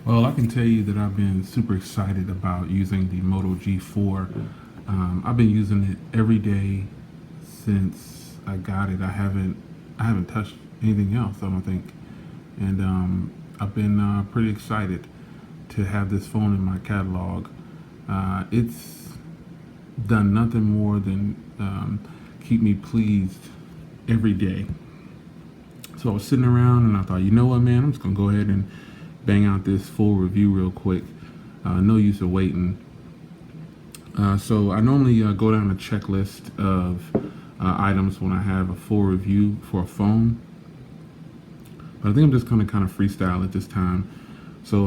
Well, I can tell you that I've been super excited about using the Moto G4. I've been using it every day since I got it. I haven't touched anything else, I don't think. And I've been pretty excited to have this phone in my catalog. It's done nothing more than keep me pleased every day. So I was sitting around and I thought, you know what, man, I'm just gonna go ahead and bang out this full review real quick. No use of waiting. So I normally go down a checklist of items when I have a full review for a phone, but I think I'm just gonna kind of freestyle at this time. So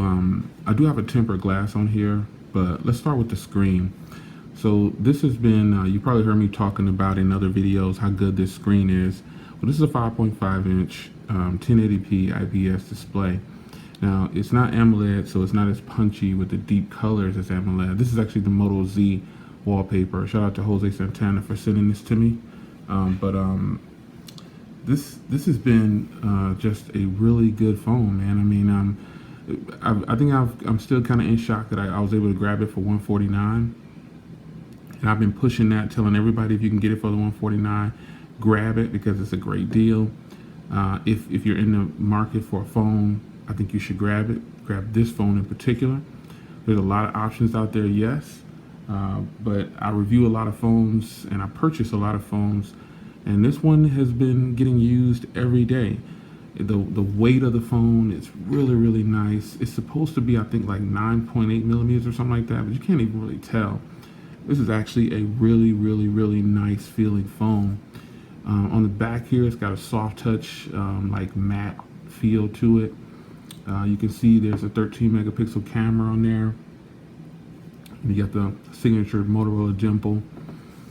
I do have a tempered glass on here, but let's start with the screen. So this has been, you probably heard me talking about in other videos how good this screen is. Well, this is a 5.5 inch 1080p IPS display. Now, it's not AMOLED, so it's not as punchy with the deep colors as AMOLED. This is actually the Moto Z wallpaper. Shout out to Jose Santana for sending this to me. But this has been just a really good phone, man. I mean, I think I'm still kind of in shock that I was able to grab it for 149, and I've been pushing that, telling everybody if you can get it for the 149, grab it because it's a great deal. If you're in the market for a phone, I think you should grab it. Grab this phone in particular. There's a lot of options out there, yes, but I review a lot of phones and I purchase a lot of phones, and this one has been getting used every day. The weight of the phone is really nice. It's supposed to be, I think, like 9.8 millimeters or something like that, but you can't even really tell. This is actually a really nice feeling phone. On the back here, it's got a soft touch, like matte feel to it. You can see there's a 13 megapixel camera on there. And you got the signature Motorola dimple.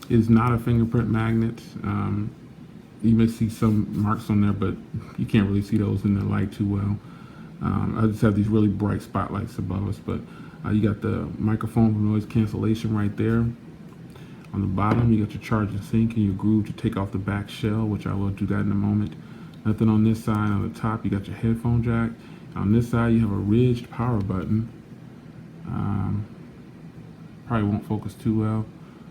It is not a fingerprint magnet. You may see some marks on there, but you can't really see those in the light too well. I just have these really bright spotlights above us, but you got the microphone for noise cancellation right there. On the bottom, you got your charge and sync and your groove to take off the back shell, which I will do that in a moment. Nothing on this side. On the top, you got your headphone jack. On this side, you have a ridged power button. Probably won't focus too well,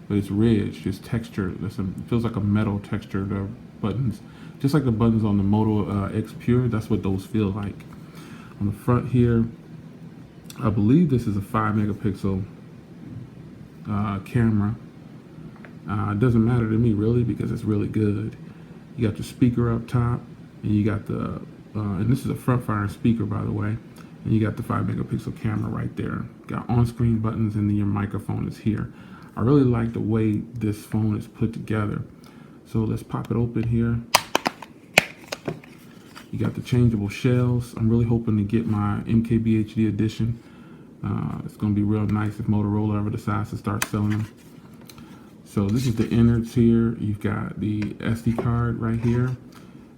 but it's ridged. It's textured. It feels like a metal textured buttons, just like the buttons on the Moto X Pure. That's what those feel like. On the front here, I believe this is a 5 megapixel camera. It doesn't matter to me really because it's really good. You got your speaker up top, and you got the and this is a front firing speaker, by the way, and you got the 5 megapixel camera right there. Got on-screen buttons, and then your microphone is here. I really like the way this phone is put together. So let's pop it open here. You got the changeable shells. I'm really hoping to get my MKBHD edition. It's going to be real nice if Motorola ever decides to start selling them. So this is the innards here. You've got the SD card right here.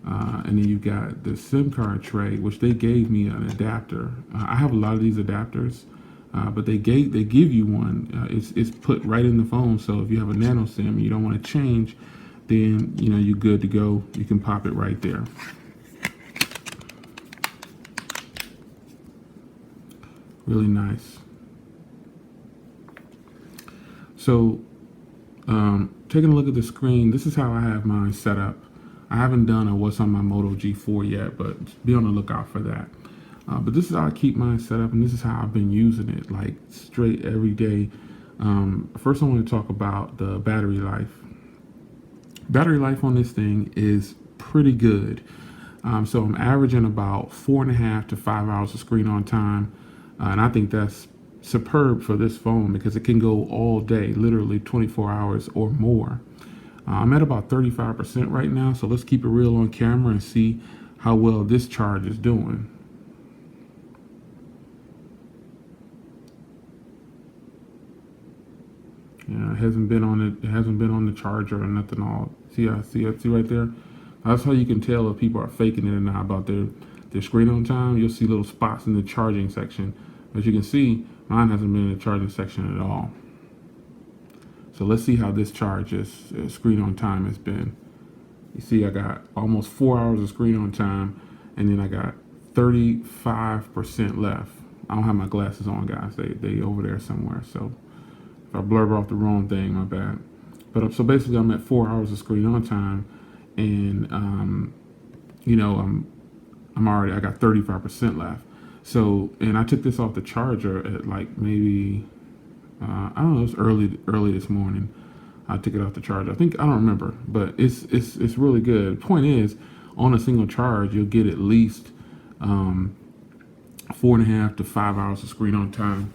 And then you've got the SIM card tray, which they gave me an adapter. I have a lot of these adapters, but they give you one. It's put right in the phone. So if you have a nano SIM and you don't want to change, then you're good to go. You can pop it right there. Really nice. So taking a look at the screen, this is how I have mine set up. I haven't done a what's on my Moto G4 yet, but be on the lookout for that. But this is how I keep mine set up, and this is how I've been using it, like straight every day. First, I want to talk about the battery life. Battery life on this thing is pretty good. So I'm averaging about 4.5 to 5 hours of screen on time, and I think that's superb for this phone because it can go all day, literally 24 hours or more. I'm at about 35% right now, so let's keep it real on camera and see how well this charge is doing. Yeah, it hasn't been on it. It hasn't been on the charger or nothing. All see right there. That's how you can tell if people are faking it or not about their screen on time. You'll see little spots in the charging section. As you can see, mine hasn't been in the charging section at all. So let's see how this screen on time has been. You see I got almost 4 hours of screen on time, and then I got 35% left. I don't have my glasses on, guys. They over there somewhere. So if I blurb off the wrong thing, my bad. But so basically, I'm at 4 hours of screen on time, and you know, I got 35% left. So, and I took this off the charger at like maybe I don't know, it's early this morning. I took it off the charger. I don't remember, but it's really good. Point is, on a single charge, you'll get at least 4.5 to 5 hours of screen on time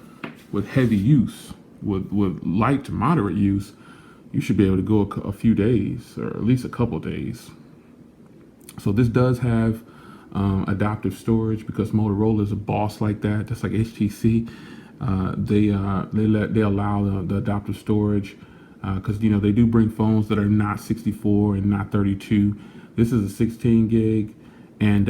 with heavy use. With light to moderate use, you should be able to go a few days, or at least a couple days. So this does have adaptive storage, because Motorola is a boss like that, just like HTC. They allow the adaptive storage, because you know they do bring phones that are not 64 and not 32. This is a 16 gig, and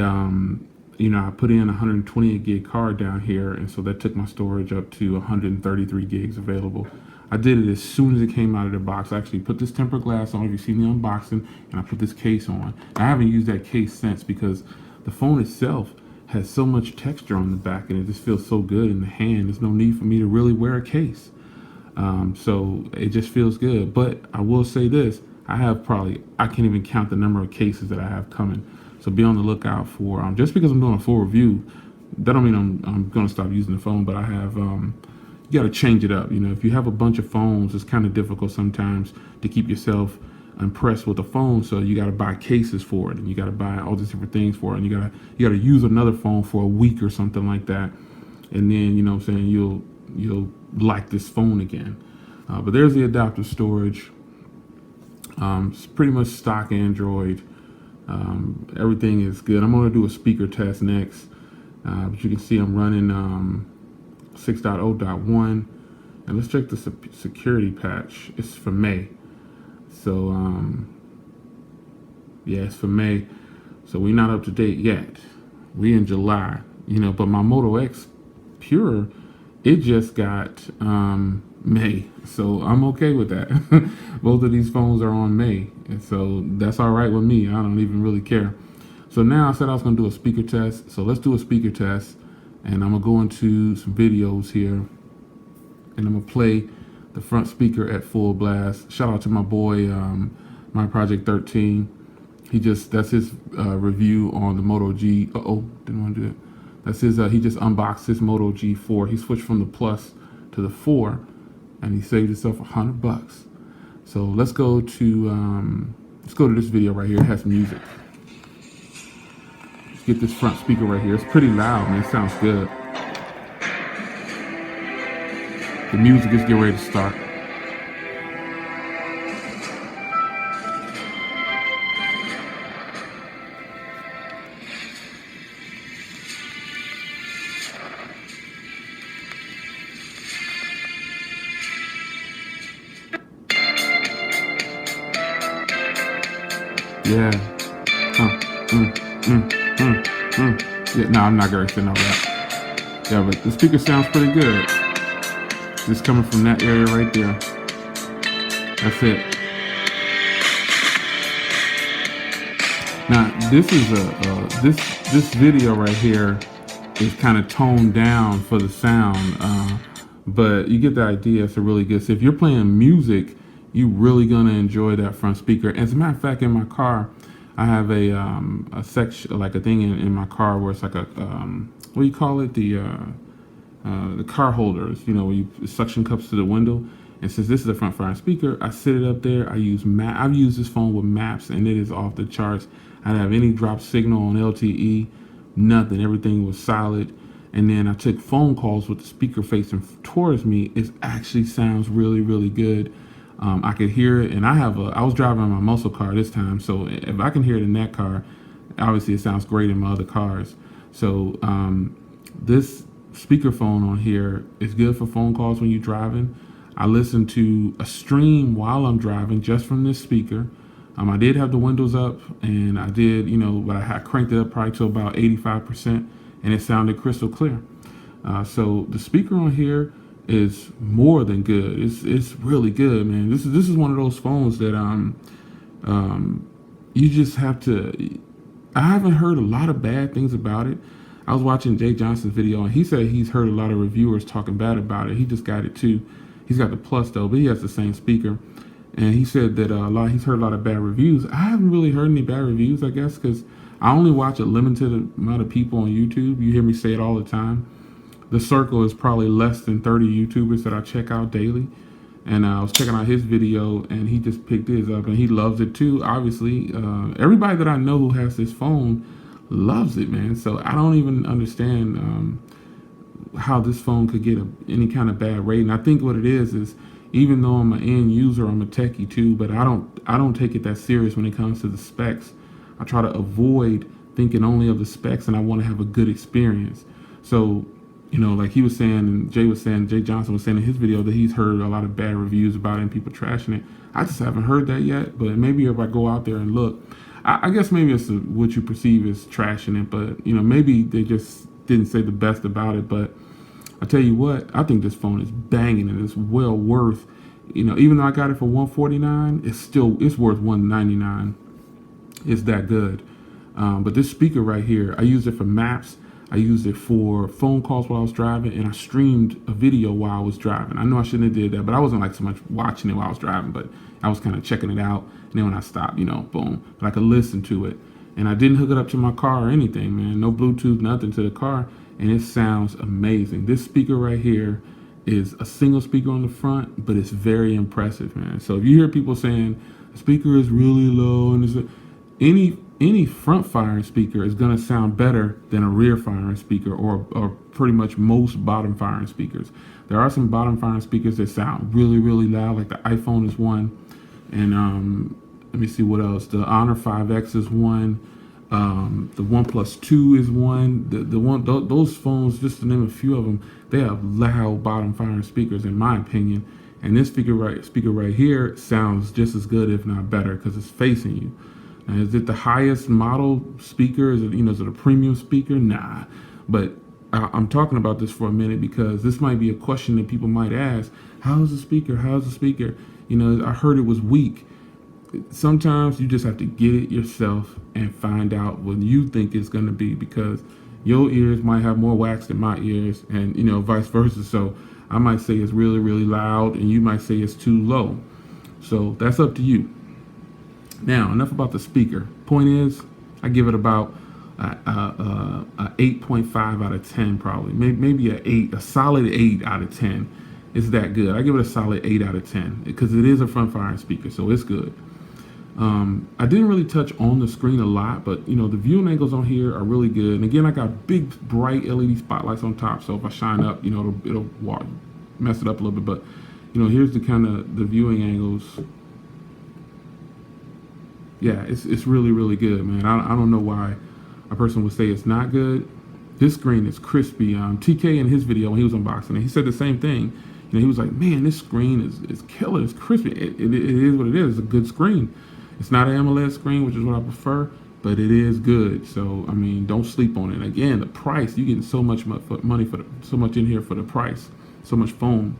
you know, I put in a 128 gig card down here, and so that took my storage up to 133 gigs available. I did it as soon as it came out of the box. I actually put this tempered glass on, if you've seen the unboxing, and I put this case on. I haven't used that case since, because the phone itself has so much texture on the back, and it just feels so good in the hand. There's no need for me to really wear a case. So it just feels good. But I will say this, I can't even count the number of cases that I have coming. So be on the lookout for, just because I'm doing a full review, that don't mean I'm going to stop using the phone, but I have, you got to change it up. You know, if you have a bunch of phones, it's kind of difficult sometimes to keep yourself impressed with a phone. So you got to buy cases for it, and you got to buy all these different things for it. And you got to use another phone for a week or something like that. And then, you know what I'm saying, you'll like this phone again. But there's the adaptive storage. It's pretty much stock Android. Everything is good. I'm going to do a speaker test next, but you can see I'm running 6.0.1, and let's check the security patch. It's for May, so yeah, it's for May, so we're not up to date yet. We in July, you know, but my Moto X Pure, it just got May, so I'm okay with that. Both of these phones are on May, and so that's all right with me. I don't even really care. So now I said I was going to do a speaker test, so let's do a speaker test, and I'm going to go into some videos here, and I'm going to play the front speaker at full blast. Shout out to my boy, my Project 13. That's his review on the Moto G. Didn't want to do that. That's his. He just unboxed his Moto G4. He switched from the Plus to the 4, and he saved himself $100. So let's go to this video right here. It has music. Let's get this front speaker right here. It's pretty loud, man. It sounds good. The music is getting ready to start. Yeah. Yeah, no, I'm not gonna say no that. Yeah, but the speaker sounds pretty good. Just coming from that area right there. That's it. Now, this is this video right here is kind of toned down for the sound, but you get the idea. It's a really good. So if you're playing music, you're really gonna enjoy that front speaker. As a matter of fact, in my car, I have a section, like a thing in my car where it's like a what do you call it? The car holders, you know, where you suction cups to the window. And since this is a front speaker, I sit it up there. I've used this phone with maps, and it is off the charts. I didn't have any drop signal on LTE, nothing. Everything was solid. And then I took phone calls with the speaker facing towards me. It actually sounds really, really good. I could hear it, and I was driving my muscle car this time, so if I can hear it in that car, obviously it sounds great in my other cars. So this speakerphone on here is good for phone calls when you're driving. I listen to a stream while I'm driving just from this speaker. I did have the windows up, and I did, you know, but I had cranked it up probably to about 85%, and it sounded crystal clear. So the speaker on here is more than good. It's really good, man. This is one of those phones that you just have to. I haven't heard a lot of bad things about it. I was watching Jay Johnson's video, and he said he's heard a lot of reviewers talking bad about it. He just got it too. He's got the Plus though, but he has the same speaker. And he said that he's heard a lot of bad reviews. I haven't really heard any bad reviews, I guess, because I only watch a limited amount of people on YouTube. You hear me say it all the time. The circle is probably less than 30 YouTubers that I check out daily. And I was checking out his video, and he just picked his up, and he loves it too. Obviously, everybody that I know who has this phone loves it, man. So I don't even understand how this phone could get any kind of bad rating. I think what it is even though I'm an end user, I'm a techie too, but I don't take it that serious when it comes to the specs. I try to avoid thinking only of the specs, and I want to have a good experience. So, like he was saying, and Jay Johnson was saying in his video that he's heard a lot of bad reviews about it and people trashing it. I just haven't heard that yet, but maybe if I go out there and look, I guess maybe it's what you perceive as trashing it, but maybe they just didn't say the best about it. But I tell you what, I think this phone is banging, and it's well worth, even though I got it for $149, it's worth $199. It's that good. But this speaker right here, I used it for maps. I used it for phone calls while I was driving, and I streamed a video while I was driving. I know I shouldn't have did that, but I wasn't like so much watching it while I was driving, but I was kind of checking it out. And then when I stopped, boom, but I could listen to it. And I didn't hook it up to my car or anything, man. No Bluetooth, nothing to the car. And it sounds amazing. This speaker right here is a single speaker on the front, but it's very impressive, man. So if you hear people saying the speaker is really low, and any front firing speaker is going to sound better than a rear firing speaker, or pretty much most bottom firing speakers. There are some bottom firing speakers that sound really, really loud, like the iPhone is one. And let me see what else. The Honor 5X is one. The OnePlus 2 is one. Those phones, just to name a few of them, they have loud bottom firing speakers, in my opinion. And this speaker right here sounds just as good, if not better, because it's facing you. Now, is it the highest model speaker? Is it a premium speaker? Nah. But I'm talking about this for a minute because this might be a question that people might ask. How's the speaker? How's the speaker? I heard it was weak. Sometimes you just have to get it yourself and find out what you think it's going to be, because your ears might have more wax than my ears, and vice versa. So I might say it's really, really loud, and you might say it's too low. So that's up to you. Now, enough about the speaker. Point is, I give it about a 8.5 out of 10, probably. Maybe a solid 8 out of 10. It's that good. I give it a solid 8 out of 10 because it is a front firing speaker, so it's good. I didn't really touch on the screen a lot, but the viewing angles on here are really good. And again, I got big bright LED spotlights on top, so if I shine up, it'll mess it up a little bit. But here's the kind of the viewing angles. Yeah, it's really, really good, man. I don't know why a person would say it's not good. This screen is crispy. TK in his video when he was unboxing it, he said the same thing. He was like, man, this screen is killer. It's crispy. It is what it is. It's a good screen. It's not an AMOLED screen, which is what I prefer, but it is good. So, don't sleep on it. Again, the price, you get so much money so much in here for the price, so much foam.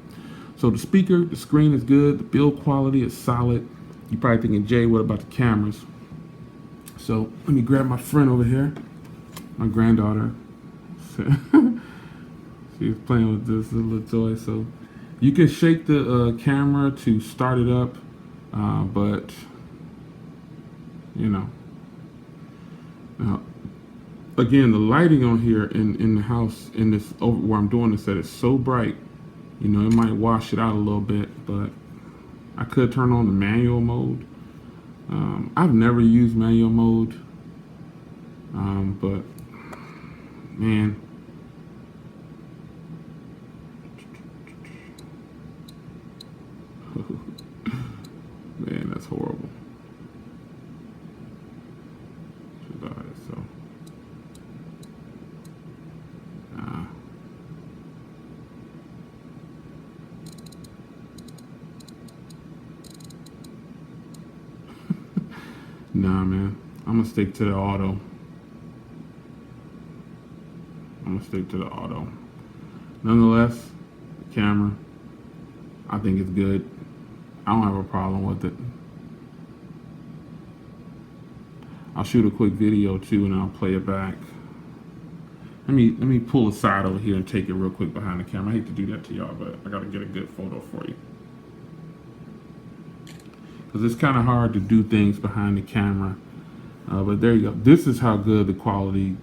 So the speaker, the screen is good. The build quality is solid. You're probably thinking, Jay, what about the cameras? So let me grab my friend over here, my granddaughter. She's playing with this little toy. So you can shake the camera to start it up, but now, again, the lighting on here in the house, in this over where I'm doing this, that is so bright, it might wash it out a little bit, but I could turn on the manual mode. I've never used manual mode, but man, man, that's horrible. So, nah, man, I'm gonna stick to the auto. Nonetheless, the camera, I think it's good. I don't have a problem with it. I'll shoot a quick video too, and I'll play it back. Let me pull aside over here and take it real quick behind the camera. I hate to do that to y'all, but I gotta get a good photo for you. Because it's kind of hard to do things behind the camera. But there you go. This is how good the quality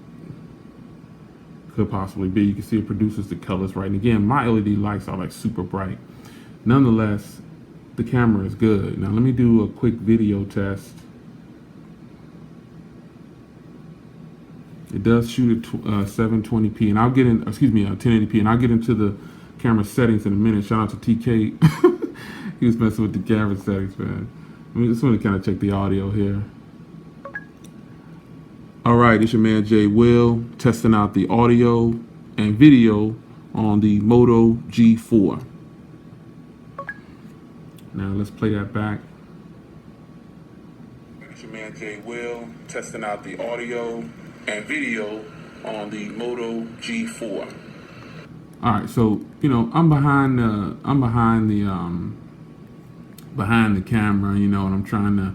could possibly be. You can see it produces the colors right. And again, my LED lights are like super bright. Nonetheless, the camera is good. Now let me do a quick video test. It does shoot at 720p, and I'll get in. 1080p, and I'll get into the camera settings in a minute. Shout out to TK. He was messing with the camera settings, man. I just want to kind of check the audio here. All right, it's your man Jay Will testing out the audio and video on the Moto G4. Now let's play that back. It's your man Jay Will testing out the audio and video on the Moto G4. All right, so I'm behind the camera, and I'm trying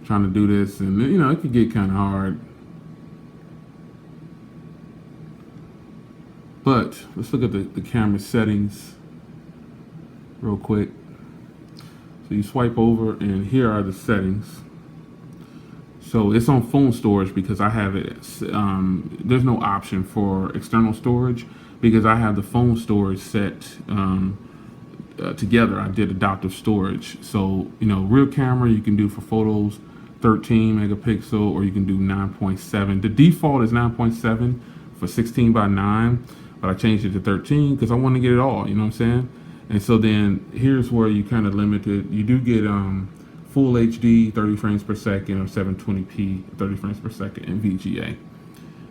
to do this, and it could get kind of hard. But let's look at the camera settings real quick. So you swipe over, and here are the settings. So it's on phone storage because I have it. There's no option for external storage because I have the phone storage set together. I did adaptive storage. So real camera you can do for photos 13 megapixel, or you can do 9.7. The default is 9.7 for 16 by 9, but I changed it to 13 because I want to get it all. You know what I'm saying? And so then here's where you kind of limit it. You do get full HD 30 frames per second, or 720p 30 frames per second in VGA,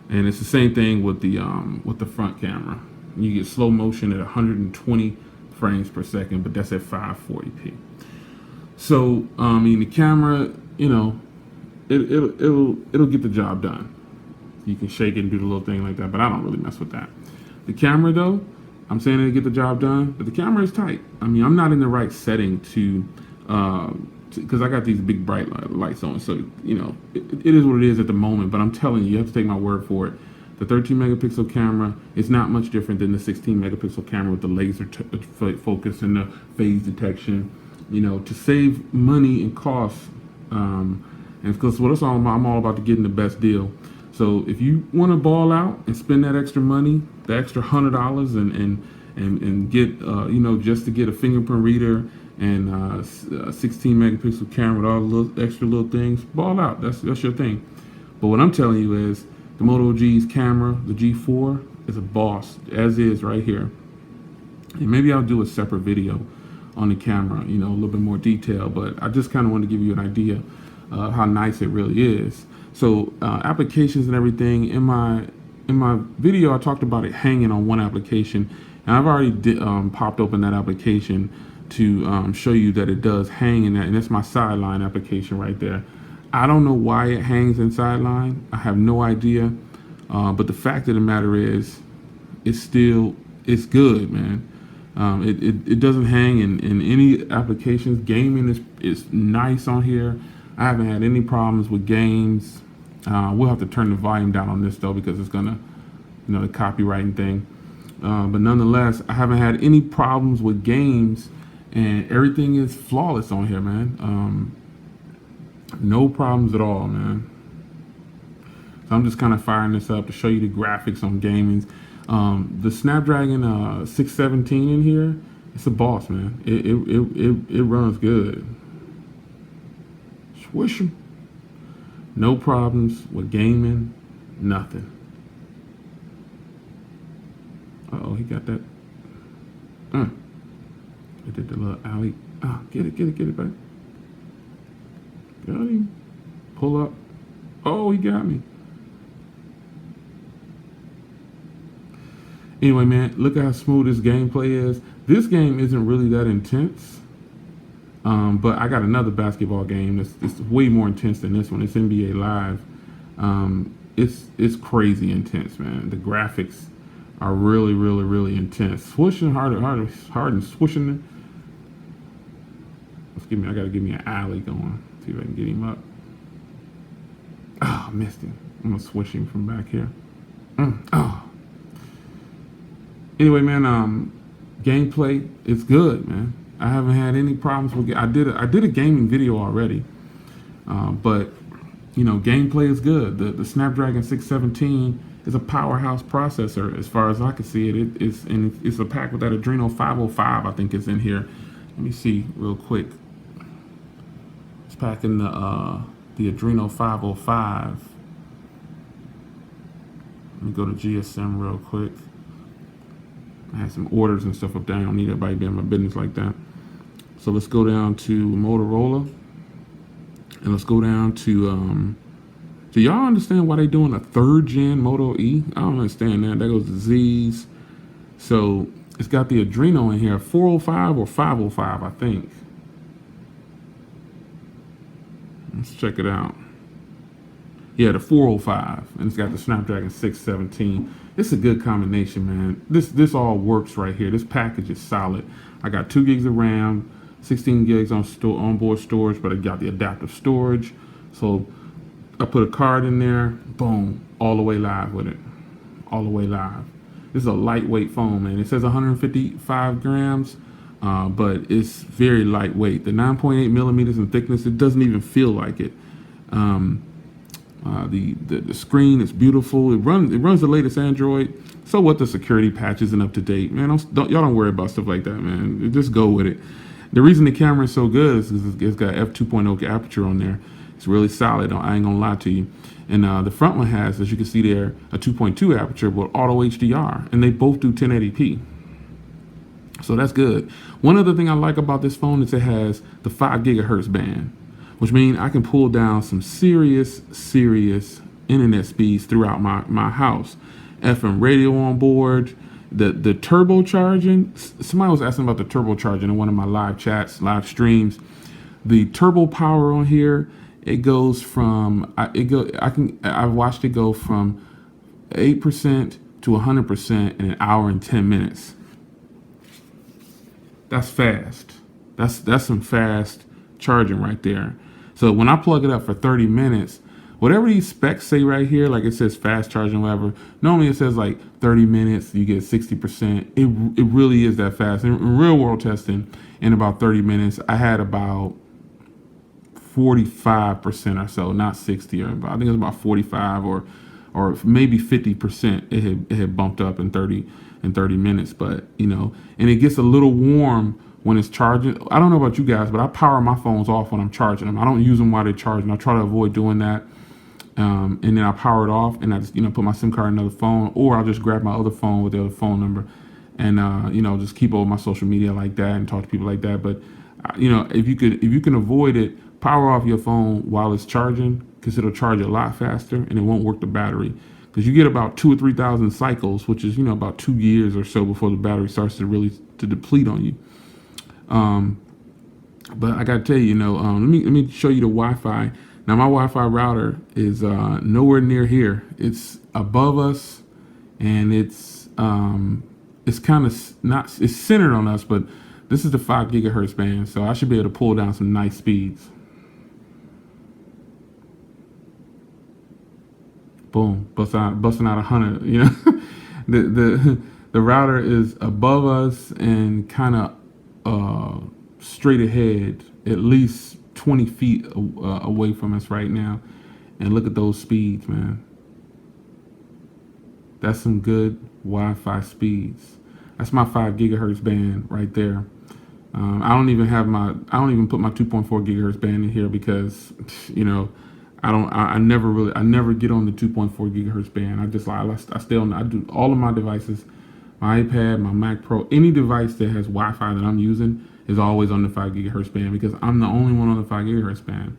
and it's the same thing with the front camera. You get slow motion at 120 frames per second, but that's at 540p. So the camera, it'll get the job done. You can shake it and do the little thing like that, but I don't really mess with that. The camera though, I'm saying it'll get the job done, but the camera is tight. I'm not in the right setting to because I got these big bright lights on, so it is what it is at the moment. But I'm telling you have to take my word for it. The 13 megapixel camera is not much different than the 16 megapixel camera with the laser focus and the phase detection. To save money and cost, and because what it's all about, I'm all about getting the best deal. So if you want to ball out and spend that extra money, the extra $100, and get just to get a fingerprint reader and a 16 megapixel camera with all the little extra little things, ball out. That's your thing. But what I'm telling you is the Moto G's camera, the G4, is a boss, as is right here. And maybe I'll do a separate video on the camera, a little bit more detail. But I just kind of want to give you an idea how nice it really is. So applications and everything, in my video I talked about it hanging on one application, and I've already popped open that application to show you that it does hang in that, and that's my sideline application right there. I don't know why it hangs in sideline. I have no idea, but the fact of the matter is, it's good, man. It doesn't hang in any applications. Gaming is nice on here. I haven't had any problems with games. We'll have to turn the volume down on this though, because it's gonna, the copywriting thing. But nonetheless, I haven't had any problems with games, and everything is flawless on here, man. No problems at all, man. So I'm just kind of firing this up to show you the graphics on gaming. The Snapdragon 617 in here, it's a boss, man. It runs good. Swish 'em. No problems with gaming, nothing. Uh-oh, he got that. He did the little alley. Get it back. Got him. Pull up. Oh, he got me. Anyway, man, look at how smooth this gameplay is. This game isn't really that intense. But I got another basketball game that's way more intense than this one. It's NBA Live. It's crazy intense, man. The graphics are really, really, really intense. Swishing hard and swishing. I gotta give me an alley going. See if I can get him up. Oh, I missed him. I'm gonna swish him from back here. Oh, Anyway, man, gameplay is good, man. I haven't had any problems with. I did a gaming video already, but gameplay is good. The Snapdragon 617 is a powerhouse processor as far as I can see it. It's a pack with that Adreno 505. I think is in here. Let me see real quick. It's packing the Adreno 505. Let me go to GSM real quick. I had some orders and stuff up there. I don't need everybody being in my business like that. So let's go down to Motorola, and let's go down to. Do y'all understand why they doing a third gen Moto E? I don't understand that. That goes to Z's. So it's got the Adreno in here, 405 or 505, I think. Let's check it out. Yeah, the 405, and it's got the Snapdragon 617. It's a good combination, man. This all works right here. This package is solid. I got 2 gigs of RAM, 16 gigs on onboard storage, but I got the adaptive storage. So I put a card in there, boom, all the way live with it. All the way live. This is a lightweight phone, man. It says 155 grams, but it's very lightweight. The 9.8 millimeters in thickness, it doesn't even feel like it. The screen is beautiful. It runs the latest Android. So what, the security patch isn't up to date, man. Y'all don't worry about stuff like that, man. Just go with it. The reason the camera is so good is it's got f2.0 aperture on there. It's really solid. I ain't gonna lie to you. And the front one has, as you can see there, a 2.2 aperture with auto HDR, and they both do 1080p. So that's good. One other thing I like about this phone is it has the 5 gigahertz band, which means I can pull down some serious internet speeds throughout my house. FM radio on board, the turbocharging. Somebody was asking about the turbocharging in one of my live chats, live streams. The turbo power on here, it goes from I've watched it go from 8% to 100% in an hour and 10 minutes. That's fast. That's some fast charging right there. So when I plug it up for 30 minutes, whatever these specs say right here, like it says fast charging, whatever, normally it says like 30 minutes, you get 60%. It really is that fast. In real world testing, in about 30 minutes, I had about 45% or so, not 60, or I think it was about 45 or maybe 50%. It had bumped up in 30 minutes, but and it gets a little warm when it's charging. I don't know about you guys, but I power my phones off when I'm charging them. I don't use them while they're charging. I try to avoid doing that. And then I power it off, and I just put my SIM card in another phone, or I'll just grab my other phone with the other phone number, and just keep over my social media like that and talk to people like that. But if you can avoid it, power off your phone while it's charging, because it'll charge a lot faster and it won't work the battery. Because you get about 2,000 or 3,000 cycles, which is about 2 years or so before the battery starts to deplete on you. But I gotta tell you, let me show you the Wi-Fi. Now my Wi-Fi router is nowhere near here. It's above us, and it's kind of it's centered on us, but this is the 5 gigahertz band, so I should be able to pull down some nice speeds. Boom, busting out 100. The router is above us and kind of straight ahead, at least 20 feet away from us right now. And look at those speeds, man. That's some good Wi-Fi speeds. That's my 5 gigahertz band right there. I don't even put my 2.4 gigahertz band in here because, I never get on the 2.4 gigahertz band. I do all of my devices, my iPad, my Mac Pro, any device that has Wi-Fi that I'm using is always on the 5 gigahertz band because I'm the only one on the 5 gigahertz band.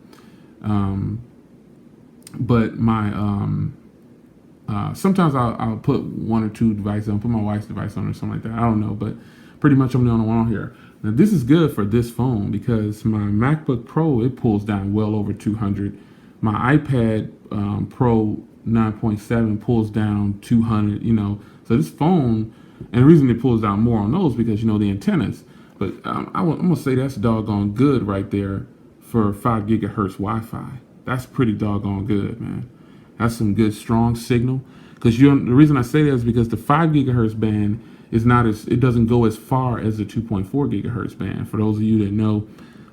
But my sometimes I'll put 1 or 2 devices on, put my wife's device on or something like that. I don't know, but pretty much I'm the only one on here. Now this is good for this phone because my MacBook Pro, it pulls down well over 200. My iPad Pro 9.7 pulls down 200. So this phone, and the reason it pulls down more on those because the antennas. But I'm gonna say that's doggone good right there for 5 gigahertz Wi-Fi. That's pretty doggone good, man. That's some good strong signal. Because the reason I say that is because the 5 gigahertz band it doesn't go as far as the 2.4 gigahertz band. For those of you that know,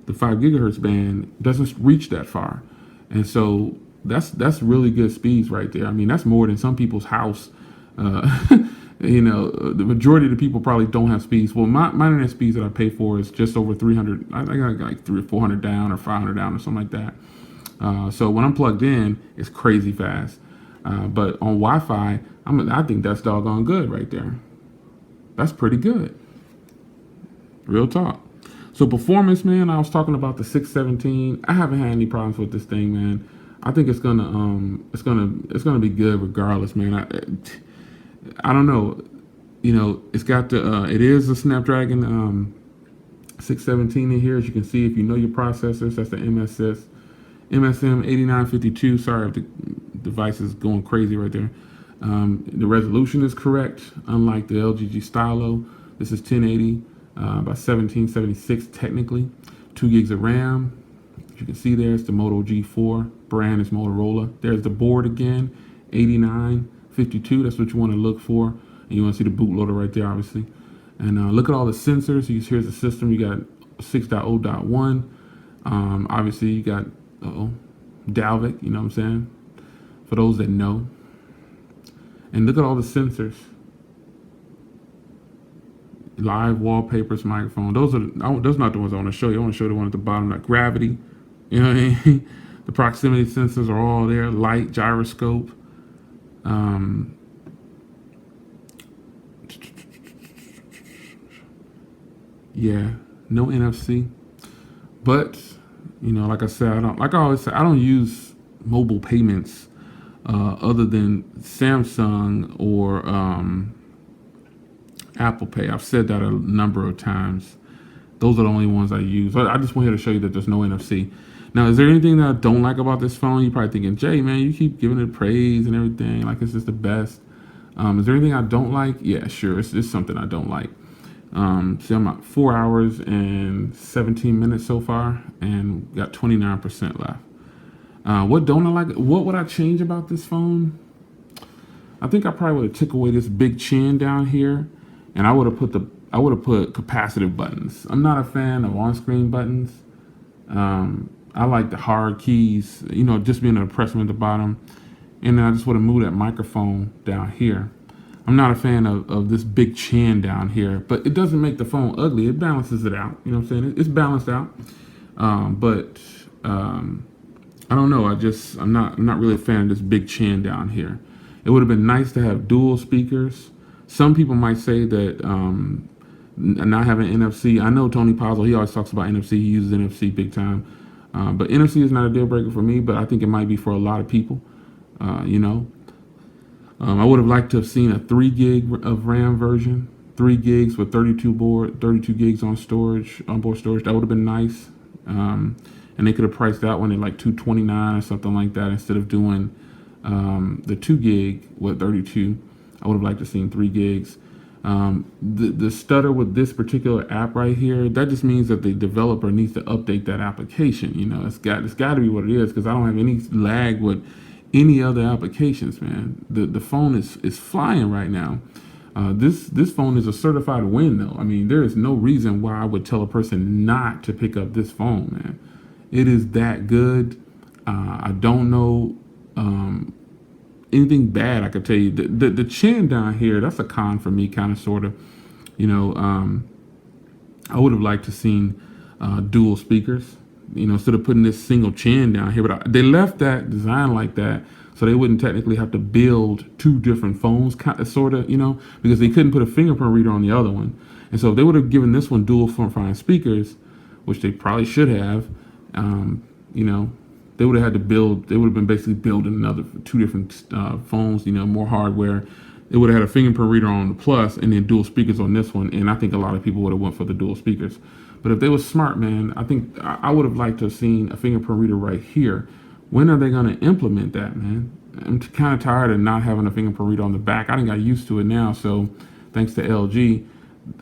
the 5 gigahertz band doesn't reach that far, and so that's really good speeds right there. I mean, that's more than some people's house. The majority of the people probably don't have speeds. Well, my internet speeds that I pay for is just over 300. I got like 300 or 400 down or 500 down or something like that. So when I'm plugged in, it's crazy fast. But on Wi-Fi, I think that's doggone good right there. That's pretty good. Real talk. So performance, man, I was talking about the 617. I haven't had any problems with this thing, man. I think it's gonna be good regardless, man. I don't know. It's got it is a Snapdragon 617 in here, as you can see. If you know your processors, that's the MSM 8952. Sorry if the device is going crazy right there. The resolution is correct, unlike the LG Stylo. This is 1080 by 1776 technically. 2 gigs of RAM. As you can see there, it's the Moto G4. Brand is Motorola. There's the board again, 8952. That's what you want to look for. And you want to see the bootloader right there, obviously. And look at all the sensors. Here's the system. You got 6.0.1. Obviously, you got Dalvik, you know what I'm saying? For those that know. And look at all the sensors. Live wallpapers, microphone. Those not the ones I want to show you. I want to show you the one at the bottom, like gravity. You know what I mean? The proximity sensors are all there. Light, gyroscope. Yeah, no NFC. But like I said, I always say, I don't use mobile payments other than Samsung or Apple Pay. I've said that a number of times. Those are the only ones I use. I just want here to show you that there's no NFC. Now, is there anything that I don't like about this phone? You're probably thinking, Jay, man, you keep giving it praise and everything, like it's just the best. Is there anything I don't like? Yeah, sure. It's something I don't like. See, I'm at 4 hours and 17 minutes so far, and got 29% left. What don't I like? What would I change about this phone? I think I probably would have took away this big chin down here, and I would have put capacitive buttons. I'm not a fan of on-screen buttons. I like the hard keys, just being able to press them at the bottom. And then I just would have moved that microphone down here. I'm not a fan of this big chin down here, but it doesn't make the phone ugly. It balances it out. You know what I'm saying? It's balanced out. But I don't know. I'm not really a fan of this big chin down here. It would have been nice to have dual speakers. Some people might say that not having NFC. I know Tony Pazzo, he always talks about NFC. He uses NFC big time. But NFC is not a deal breaker for me, but I think it might be for a lot of people. I would have liked to have seen a 3 gig of RAM version, 3 gigs with 32 gigs onboard storage. That would have been nice. And they could have priced that one at like $229 or something like that instead of doing the 2 gig with 32. I would have liked to have seen 3 gigs. The stutter with this particular app right here, that just means that the developer needs to update that application. It's got to be what it is, because I don't have any lag with any other applications, man. The phone is flying right now. This phone is a certified win, though. I mean, there is no reason why I would tell a person not to pick up this phone, man. It is that good. I don't know anything bad I could tell you. The chin down here, that's a con for me, kind of, sort of. I would have liked to seen dual speakers, instead of putting this single chin down here. But they left that design like that so they wouldn't technically have to build 2 different phones, sort of, because they couldn't put a fingerprint reader on the other one. And so if they would have given this one dual front speakers, which they probably should have, they would have had to build, they would have been basically building 2 different phones, more hardware. It would have had a fingerprint reader on the Plus and then dual speakers on this one. And I think a lot of people would have went for the dual speakers. But if they were smart, man, I think I would have liked to have seen a fingerprint reader right here. When are they going to implement that, man? I'm kind of tired of not having a fingerprint reader on the back. I think I got used to it now. So thanks to LG,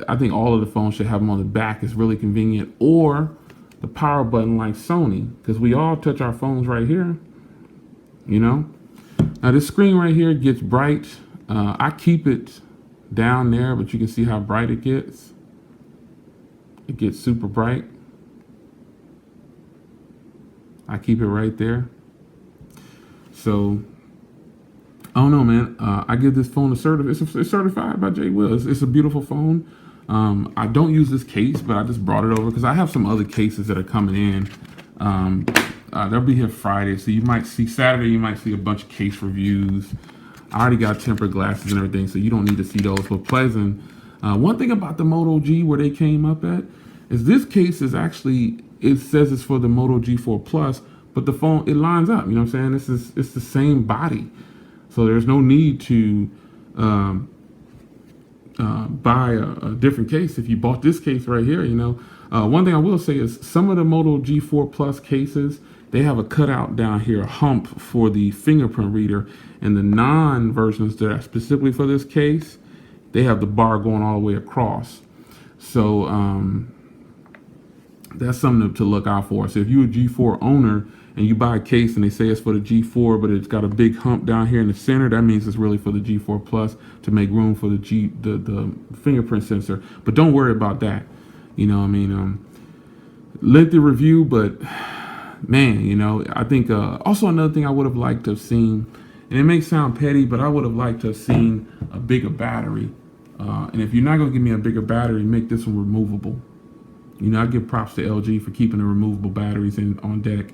I think all of the phones should have them on the back. It's really convenient. Or the power button like Sony, because we all touch our phones right here. Now this screen right here gets bright. I keep it down there, but you can see how bright it gets. It gets super bright. I keep it right there. So I don't know, man. I give this phone a certificate. It's certified by J. Will. It's a beautiful phone. I don't use this case, but I just brought it over because I have some other cases that are coming in. They'll be here Friday, so you might see Saturday. You might see a bunch of case reviews. I already got tempered glasses and everything, so you don't need to see those. But Pleasant, one thing about the Moto G where they came up at is this case is actually, it says it's for the Moto G4 Plus, but the phone, it lines up. You know what I'm saying? It's the same body, so there's no need to buy a different case if you bought this case right here. You know, one thing I will say is some of the Moto G4 Plus cases, they have a cutout down here, a hump for the fingerprint reader, and the non versions that are specifically for this case, they have the bar going all the way across. So that's something to look out for. So if you're a G4 owner and you buy a case and they say it's for the G4, but it's got a big hump down here in the center, that means it's really for the G4 Plus to make room for the fingerprint sensor. But don't worry about that. You know, I mean, lengthy review, but man, you know, I think also another thing I would have liked to have seen, and it may sound petty, but I would have liked to have seen a bigger battery. And if you're not going to give me a bigger battery, make this one removable. You know, I give props to LG for keeping the removable batteries on deck,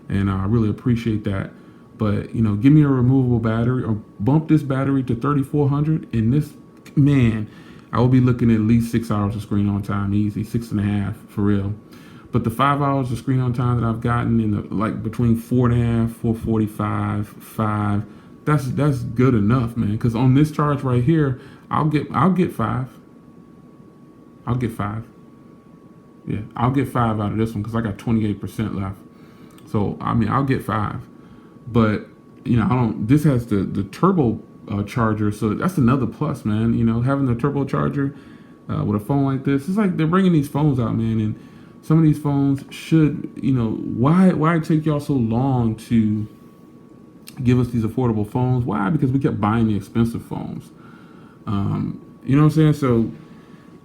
and I really appreciate that. But, you know, give me a removable battery or bump this battery to 3,400, and this, man, I will be looking at least 6 hours of screen on time, easy, 6.5 for real. But the 5 hours of screen on time that I've gotten in the, like between 4.5, 4:45, 5, that's good enough, man. Because on this charge right here, I'll get 5. I'll get 5. Yeah, I'll get 5 out of this one because I got 28% left. So I mean, I'll get 5. But you know, I don't. This has the turbo charger, so that's another plus, man. You know, having the turbo charger with a phone like this, it's like they're bringing these phones out, man, and some of these phones should, you know, why take y'all so long to give us these affordable phones? Why? Because we kept buying the expensive phones. You know what I'm saying? So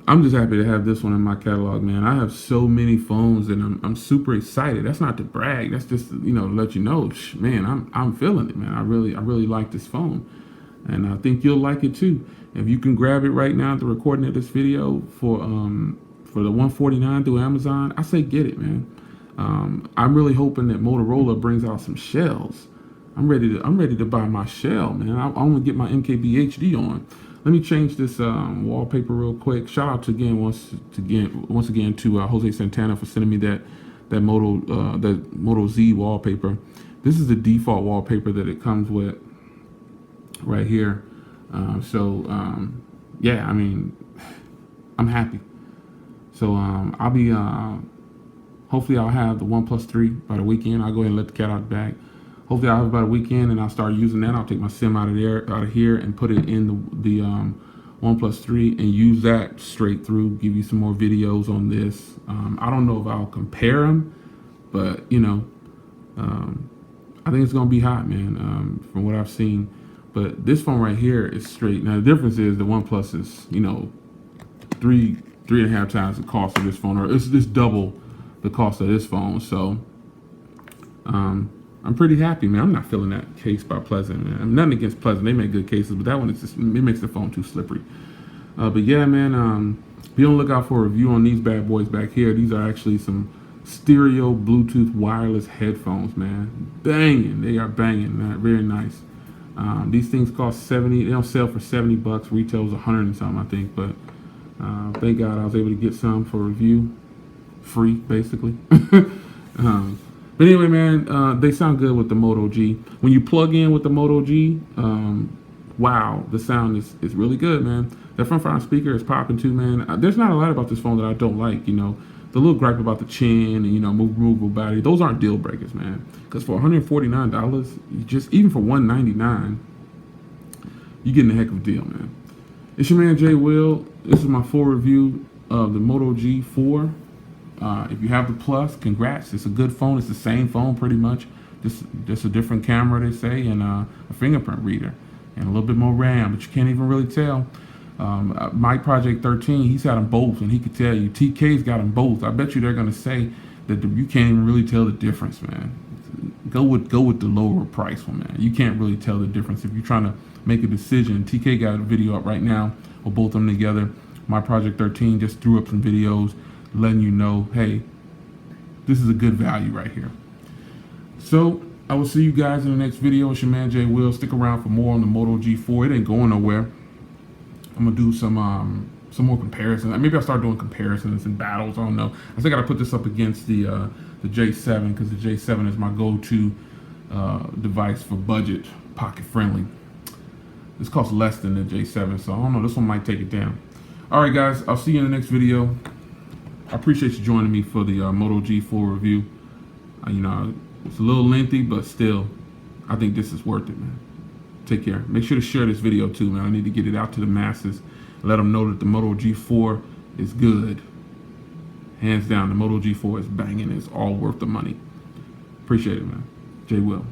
I'm just happy to have this one in my catalog, man. I have so many phones, and I'm super excited. That's not to brag. That's just, you know, to let you know, man, I'm feeling it, man. I really like this phone, and I think you'll like it too. If you can grab it right now at the recording of this video for the $149 through Amazon, I say get it, man. I'm really hoping that Motorola brings out some shells. I'm ready to buy my shell, man. I want to get my MKB HD on. Let me change this wallpaper real quick. Shout out once again to Jose Santana for sending me that Moto Z wallpaper. This is the default wallpaper that it comes with right here. Yeah, I mean, I'm happy. So I'll be hopefully I'll have the OnePlus 3 by the weekend. I'll go ahead and let the cat out the bag. Hopefully I'll have it by the weekend, and I'll start using that. I'll take my SIM out of here, and put it in the OnePlus 3 and use that straight through. Give you some more videos on this. I don't know if I'll compare them, but you know, I think it's gonna be hot, man. From what I've seen, but this phone right here is straight. Now the difference is the OnePlus is, you know, 3.5 times the cost of this phone, or it's double the cost of this phone. So I'm pretty happy, man. I'm not feeling that case by Pleasant, man. I'm nothing against Pleasant. They make good cases, but that one, it makes the phone too slippery. But yeah, man, be on the lookout for a review on these bad boys back here. These are actually some stereo Bluetooth wireless headphones, man. Banging. They are banging, man. Very nice. These things cost $70. They don't sell for $70. Retails $100 and something, I think. But thank God I was able to get some for review, free, basically. But anyway, man, they sound good with the Moto G. When you plug in with the Moto G, wow, the sound is really good, man. That front speaker is popping too, man. There's not a lot about this phone that I don't like, you know. The little gripe about the chin and, you know, removable battery, those aren't deal breakers, man. Because for $149, even for $199, you're getting a heck of a deal, man. It's your man, J. Will. This is my full review of the Moto G4. If you have the Plus, congrats. It's a good phone. It's the same phone pretty much. Just a different camera, they say, and a fingerprint reader. And a little bit more RAM, but you can't even really tell. My Project 13, he's had them both, and he could tell you TK's got them both. I bet you they're gonna say that you can't even really tell the difference, man. Go with the lower price one, man. You can't really tell the difference if you're trying to make a decision. TK got a video up right now of both of them together. My Project 13 just threw up some videos letting you know, hey, this is a good value right here. So I will see you guys in the next video. It's your man Jay Will. Stick around for more on the Moto G4. It ain't going nowhere. I'm gonna do some more comparisons. Maybe I'll start doing comparisons and battles. I don't know. I still gotta put this up against the J7 because the J7 is my go-to device for budget, pocket friendly. This costs less than the J7, so I don't know. This one might take it down. All right, guys. I'll see you in the next video. I appreciate you joining me for the Moto G4 review. You know, it's a little lengthy, but still, I think this is worth it, man. Take care. Make sure to share this video too, man. I need to get it out to the masses. Let them know that the Moto G4 is good. Hands down, the Moto G4 is banging. It's all worth the money. Appreciate it, man. Jay Will.